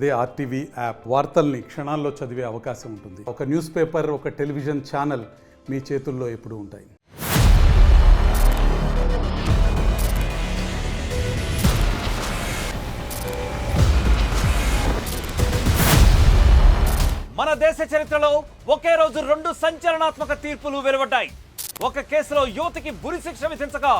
అదే RTV app వార్తల్ని క్షణాల్లో చదివే అవకాశం ఉంటుంది. ఒక న్యూస్ పేపర్, ఒక టెలివిజన్ ఛానల్ మీ చేతుల్లో ఎప్పుడూ ఉంటాయి. మన దేశ చరిత్రలో ఒకే రోజు రెండు సంచలనాత్మక తీర్పులు వెలువడ్డాయి. ఒక కేసులో యువతికి ఉరి శిక్ష విధించగా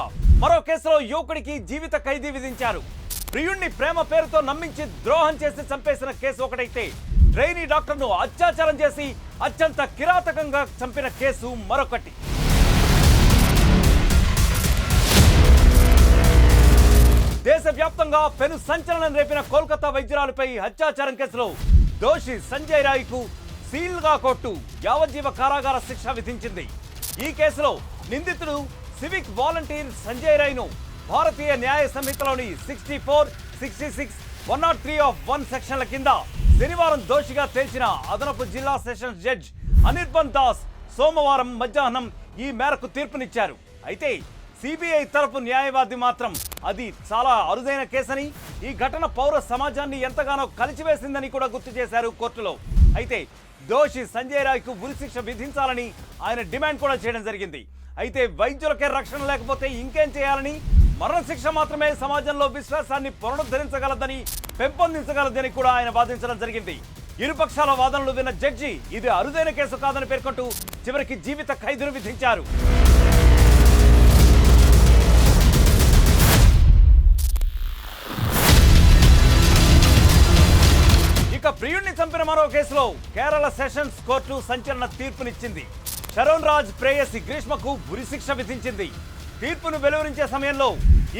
మరో కేసులో యువకుడికి జీవిత ఖైదీ విధించారు. ప్రియుణ్ణి ప్రేమ పేరుతో నమ్మించి ద్రోహం చేసి చంపేసిన కేసు ఒకటైతే, ట్రైనీ డాక్టర్ను అత్యాచారం చేసి అత్యంత కిరాతకంగా చంపిన కేసు మరొకటి. దేశవ్యాప్తంగా పెను సంచలనం రేపిన కోల్కతా వైద్యురాలపై అత్యాచారం కేసులో దోషి సంజయ్ రాయ్కు సీల్గా కోర్టు యావజ్జీవ కారాగార శిక్ష విధించింది. ఈ కేసులో నిందితుడు సివిక్ వాలంటీర్ సంజయ్ రాయ్ను భారతీయ న్యాయ సంహితలోని 64, 66, 103(1) సెక్షన్ల కింద శనివారం దోషిగా తేల్చిన అదనపు జిల్లా సెషన్స్ జడ్జ్ అనిర్బన్ దాస్ సోమవారం మధ్యాహ్నం ఈ మేరకు తీర్పునిచ్చారు. అయితే సిబిఐ తరపు న్యాయవాది మాత్రం అది చాలా అరుదైన కేసని, ఈ ఘటన పౌర సమాజాన్ని ఎంతగానో కలిచివేసిందని కూడా గుర్తు చేశారు కోర్టులో. అయితే దోషి సంజయ్ రాయ్కు ఉరిశిక్ష విధించాలని ఆయన డిమాండ్ కూడా చేయడం జరిగింది. అయితే వైద్యులకే రక్షణ లేకపోతే ఇంకేం చేయాలని, మరణశిక్ష మాత్రమే సమాజంలో విశ్వాసాన్ని పునరుద్ధరించగలదని, పెంపొందించగలదని కూడా ఆయన వాదించడం జరిగింది. ఇరుపక్షాల వాదనలు విన్న జడ్జి ఇది అరుదైన కేసు కాదని పేర్కొంటూ చివరికి జీవిత ఖైదును విధించారు. ఇక ప్రియుణ్ణి చంపిన మరో కేసులో కేరళ సెషన్స్ కోర్టు సంచలన తీర్పునిచ్చింది. షరోన్ రాజ్ ప్రేయసి గ్రీష్మకు ఉరిశిక్ష విధించింది. తీర్పును వెలువరించే సమయంలో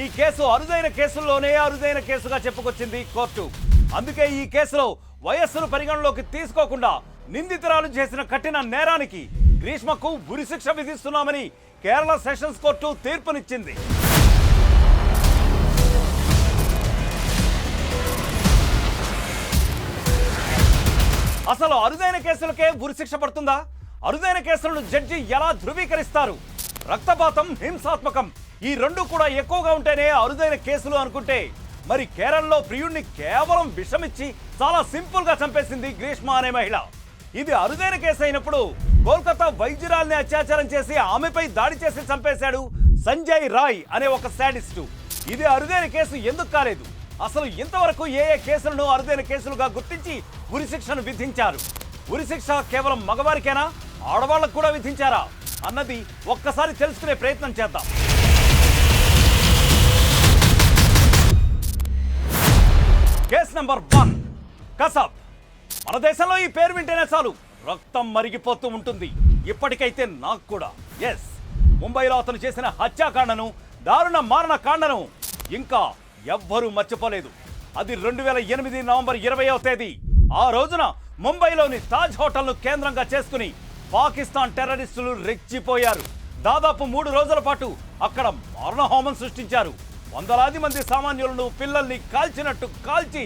ఈ కేసు అరుదైన కేసుల్లోనే అరుదైన కేసుగా చెప్పుకొచ్చింది కోర్టు. అందుకే ఈ కేసులో వయస్సును పరిగణలోకి తీసుకోకుండా నిందితురాలు చేసిన కఠిన నేరానికి గ్రీష్మకు ఉరిశిక్ష విధిస్తున్నామని కేరళ సెషన్స్ కోర్టు తీర్పునిచ్చింది. అసలు అరుదైన కేసులకే ఉరిశిక్ష పడుతుందా? అరుదైన కేసులను జడ్జి ఎలా ధృవీకరిస్తారు? రక్తపాతం, హింసాత్మకం ఈ రెండు కూడా ఎక్కువగా ఉంటేనే అరుదైన కేసులు అనుకుంటే, మరి కేరళలో ప్రియుణ్ణి కేవలం విషమిచ్చి చాలా సింపుల్ గా చంపేసింది గ్రీష్మ అనే మహిళ. ఇది అరుదైన కేసు అయినప్పుడు కోల్కతా వైద్యురాల్ని అత్యాచారం చేసి ఆమెపై దాడి చేసి చంపేశాడు సంజయ్ రాయ్ అనే ఒక శాడిస్టు. ఇది అరుదైన కేసు ఎందుకు కాలేదు? అసలు ఇంతవరకు ఏ కేసులను అరుదైన కేసులుగా గుర్తించి ఉరిశిక్షను విధించారు? ఉరిశిక్ష కేవలం మగవారికేనా, ఆడవాళ్లకు కూడా విధించారా అన్నది ఒక్కసారి తెలుసుకునే ప్రయత్నం చేద్దాం. Case number 1, Kasab. మన దేశంలో ఈ పేరు వింటేనే చాలు రక్తం మరిగిపోతూ ఉంటుంది. ఇప్పటికైతే నాకు కూడా. ఎస్, ముంబైలో అతను చేసిన హత్యాకాండను, దారుణ మారణ కాండను ఇంకా ఎవ్వరూ మర్చిపోలేదు. అది 2008 నవంబర్ 20వ తేదీ. ఆ రోజున ముంబైలోని తాజ్ హోటల్ను కేంద్రంగా చేసుకుని పాకిస్తాన్ టెర్రరిస్టులు రెచ్చిపోయారు. దాదాపు 3 రోజుల పాటు అక్కడ మారణహోమం సృష్టించారు. వందలాది మంది సామాన్యులను, పిల్లల్ని కాల్చినట్టు కాల్చి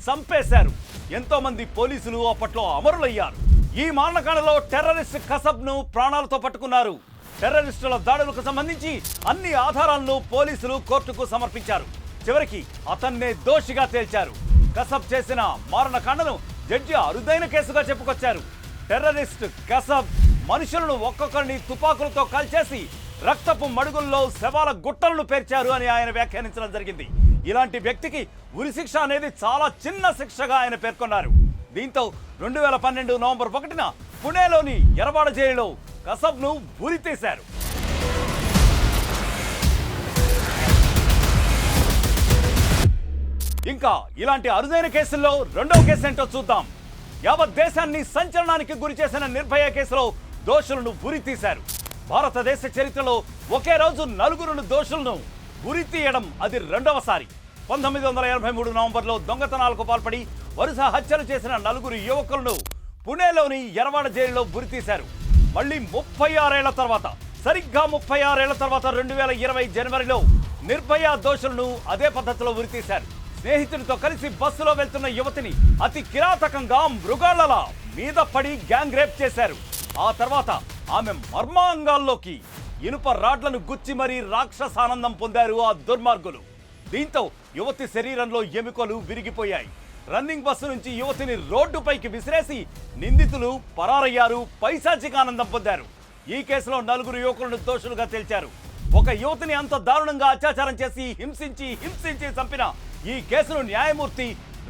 చంపేశారు. ఎంతో మంది పోలీసులు అప్పట్లో అమరులయ్యారు. ఈ మారణకాండలో టెర్రరిస్ట్ కసబ్ను ప్రాణాలతో పట్టుకున్నారు. టెర్రరిస్టుల దాడులకు సంబంధించి అన్ని ఆధారాలను పోలీసులు కోర్టుకు సమర్పించారు. చివరికి అతన్నే దోషిగా తేల్చారు. కసబ్ చేసిన మారణకాండను జడ్జి అరుదైన కేసుగా చెప్పుకొచ్చారు. టెర్రరిస్ట్ కసబ్ మనుషులను ఒక్కొక్కరిని తుపాకులతో కాల్చేసి రక్తపు మడుగుల్లో శవాల గుట్టలను పేర్చారు అని ఆయన వ్యాఖ్యానించడం జరిగింది. ఇలాంటి వ్యక్తికి ఉరిశిక్ష అనేది చాలా చిన్న శిక్షగా ఆయన పేర్కొన్నారు. దీంతో 2012 నవంబర్ 1న పుణేలోని ఎర్రవాడ జైలులో కసబ్ను ఉరి తీశారు. ఇంకా ఇలాంటి అరుదైన కేసుల్లో రెండవ కేసు ఏంటో చూద్దాం. యావత్ దేశాన్ని సంచలనానికి గురి చేసిన నిర్భయ కేసులో దోషులను ఉరి తీశారు. భారతదేశ చరిత్రలో ఒకే రోజు 4 దోషులను ఉరి తీయడం అది రెండవసారి. 1983 నవంబర్లో దొంగతనాలకు పాల్పడి వరుస హత్యలు చేసిన 4 యువకులను పుణేలోని ఎర్రవాడ జైలులో ఉరి తీశారు. మళ్ళీ 36 ఏళ్ల తర్వాత, సరిగ్గా 36 ఏళ్ల తర్వాత 2020 జనవరిలో నిర్భయ దోషులను అదే పద్ధతిలో ఉరి తీశారు. స్నేహితుడితో కలిసి బస్సులో వెళ్తున్న యువతిని అతి కిరాతకంగా మృగాళ్లలా మీద పడి గ్యాంగ్ రేప్ చేశారు. ఆ తర్వాత ఆమె మర్మాంగాల్లోకి ఇనుప రాడ్లను గుచ్చి మరీ రాక్షసానందం పొందారు ఆ దుర్మార్గులు. దీంతో యువతి శరీరంలో ఎముకలు విరిగిపోయాయి. రన్నింగ్ బస్సు నుంచి యువతిని రోడ్డుపైకి విసిరేసి నిందితులు పరారయ్యారు, పైశాచిక ఆనందం పొందారు. ఈ కేసులో 4 యువకులను దోషులుగా తేల్చారు. ఒక యువతిని అంత దారుణంగా అత్యాచారం చేసి హింసించి చంపిన ఈ కేసును న్యాయమూర్తి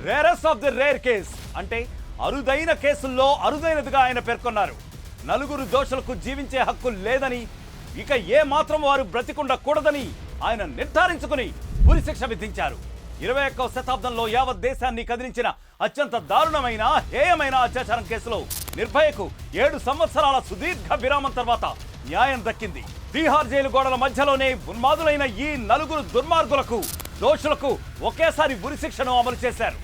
rarest of the rare case అంటే అరుదైన కేసుల్లో అరుదైనదిగా ఆయన పేర్కొన్నారు. 4 దోషులకు జీవించే హక్కు లేదని, ఇక ఏ మాత్రం వారు బ్రతికుండకూడదని ఆయన నిర్ధారించుకుని ఉరిశిక్ష విధించారు. 21వ శతాబ్దంలో యావత్ దేశాన్ని కదిలించిన అత్యంత దారుణమైన హేయమైన అత్యాచారం కేసులో నిర్భయకు 7 సంవత్సరాల సుదీర్ఘ విరామం తర్వాత న్యాయం దక్కింది. బీహార్ జైలు గోడల మధ్యలోనే ఉన్మాదులైన ఈ 4 దుర్మార్గులకు దోషులకు ఒకేసారి ఉరిశిక్షను అమలు చేశారు.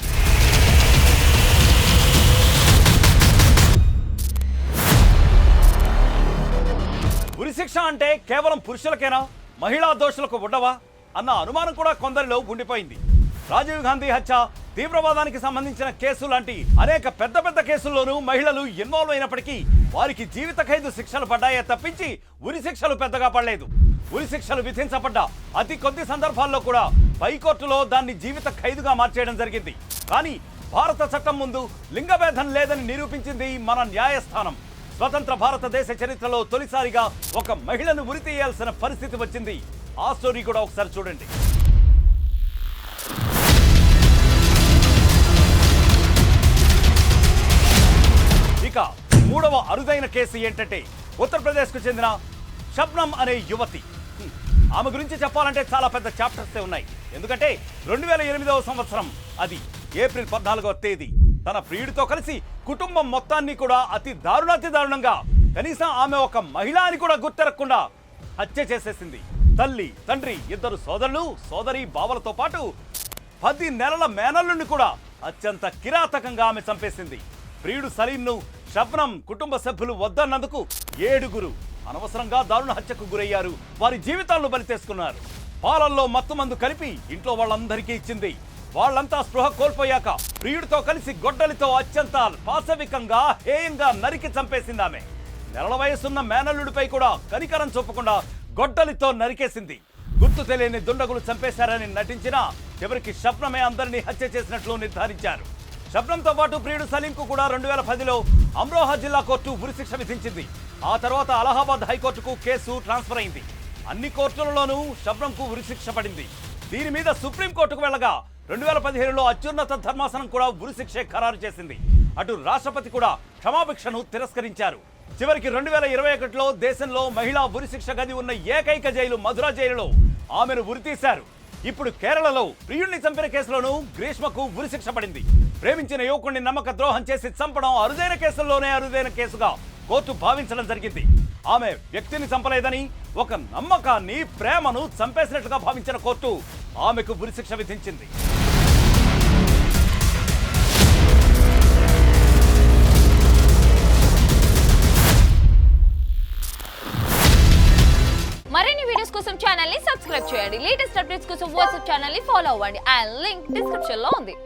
ఉరిశిక్ష అంటే కేవలం పురుషులకేనా, మహిళా దోషులకు ఉండవా అన్న అనుమానం కూడా కొందరిలో ఉండిపోయింది. రాజీవ్ గాంధీ హత్య, తీవ్రవాదానికి సంబంధించిన కేసు లాంటి అనేక పెద్ద కేసుల్లోనూ మహిళలు ఇన్వాల్వ్ అయినప్పటికీ వారికి జీవిత ఖైదు శిక్షలు పడ్డాయే తప్పించి ఉరి శిక్షలు పెద్దగా పడలేదు. ఉరి శిక్షలు విధించబడ్డ అతి కొద్ది సందర్భాల్లో కూడా పైకోర్టులో దాన్ని జీవిత ఖైదుగా మార్చేయడం జరిగింది. కానీ భారత చట్టం ముందు లింగభేదం లేదని నిరూపించింది మన న్యాయస్థానం. స్వతంత్ర భారతదేశ చరిత్రలో తొలిసారిగా ఒక మహిళను ఉరి తీయాల్సిన పరిస్థితి వచ్చింది. ఆ స్టోరీ కూడా ఒకసారి చూడండి. ఇక 3వ అరుదైన కేసు ఏంటంటే ఉత్తరప్రదేశ్కు చెందిన షబ్నమ్ అనే యువతి. ఆమె గురించి చెప్పాలంటే చాలా పెద్ద చాప్టర్సే ఉన్నాయి. ఎందుకంటే 2008వ సంవత్సరం, అది ఏప్రిల్ 14వ తేదీ తన ప్రియుడితో కలిసి కుటుంబం మొత్తాన్ని కూడా అతి దారుణంగా, కనీసం ఆమె ఒక మహిళ అని కూడా గుర్తెరగకుండా హత్య చేసేసింది. తల్లి, తండ్రి, 2 సోదరులు, సోదరి, బావలతో పాటు 10 నెలల మేనల్లుని కూడా అత్యంత కిరాతకంగా ఆమె చంపేసింది. ప్రియుడు సలీంను షబ్నమ్ కుటుంబ సభ్యులు వద్దన్నందుకు 7 అనవసరంగా దారుణ హత్యకు గురయ్యారు. వారి జీవితాలను బలితేసుకున్నారు. పాలల్లో మత్తుమందు కలిపి ఇంట్లో వాళ్ళందరికీ ఇచ్చింది. వాళ్ళంతా స్పృహ కోల్పోయాక ప్రియుడితో కలిసి గొడ్డలితో అత్యంత పాశవికంగా హేయంగా నరికి చంపేసింది. ఆమె నెలల వయసున్న మేనల్లుడిపై కూడా కనికరం చూపకుండా గొడ్డలితో నరికేసింది. గుర్తు తెలియని దుండగులు చంపేశారని నటించినా చివరికి షబ్నమే అందరినీ హత్య చేసినట్లు నిర్ధారించారు. షబ్నంతో పాటు ప్రియుడు సలీంకు కూడా 2010లో అమ్రోహా జిల్లా కోర్టు ఉరిశిక్ష విధించింది. ఆ తర్వాత అలహాబాద్ హైకోర్టుకు కేసు ట్రాన్స్ఫర్ అయింది. అన్ని కోర్టులలోనూ షబ్నంకు ఉరిశిక్ష పడింది. దీని మీద సుప్రీంకోర్టుకు వెళ్ళగా 2017లో అత్యున్నత ధర్మాసనం కూడా ఉరిశిక్షే ఖరారు చేసింది. అటు రాష్ట్రపతి కూడా క్షమాభిక్షను తిరస్కరించారు. చివరికి 2021లో దేశంలో మహిళా ఉరిశిక్ష గది ఉన్న ఏకైక జైలు మధుర జైలులో ఆమెను ఉరితీశారు. ఇప్పుడు కేరళలో ప్రియుడిని చంపిన కేసులోనూ గ్రీష్మకు ఉరిశిక్ష పడింది. ప్రేమించిన యువకుడిని నమ్మక ద్రోహం చేసి చంపడం అరుదైన కేసుల్లోనే అరుదైన కేసుగా కోర్టు భావించడం జరిగింది. ఆమె వ్యక్తిని చంపలేదని, ఒక నమ్మకాన్ని, ప్రేమను చంపేసినట్లుగా భావించిన కోర్టు ఆమెకు ఉరిశిక్ష విధించింది. మరిన్ని వీడియోస్ కోసం ఛానల్ ని సబ్స్క్రైబ్ చేయండి. లేటెస్ట్ అప్డేట్స్ కోసం వాట్సాప్ ఛానల్ ని ఫాలో అవ్వండి. ఆ లింక్ డిస్క్రిప్షన్ లో ఉంది.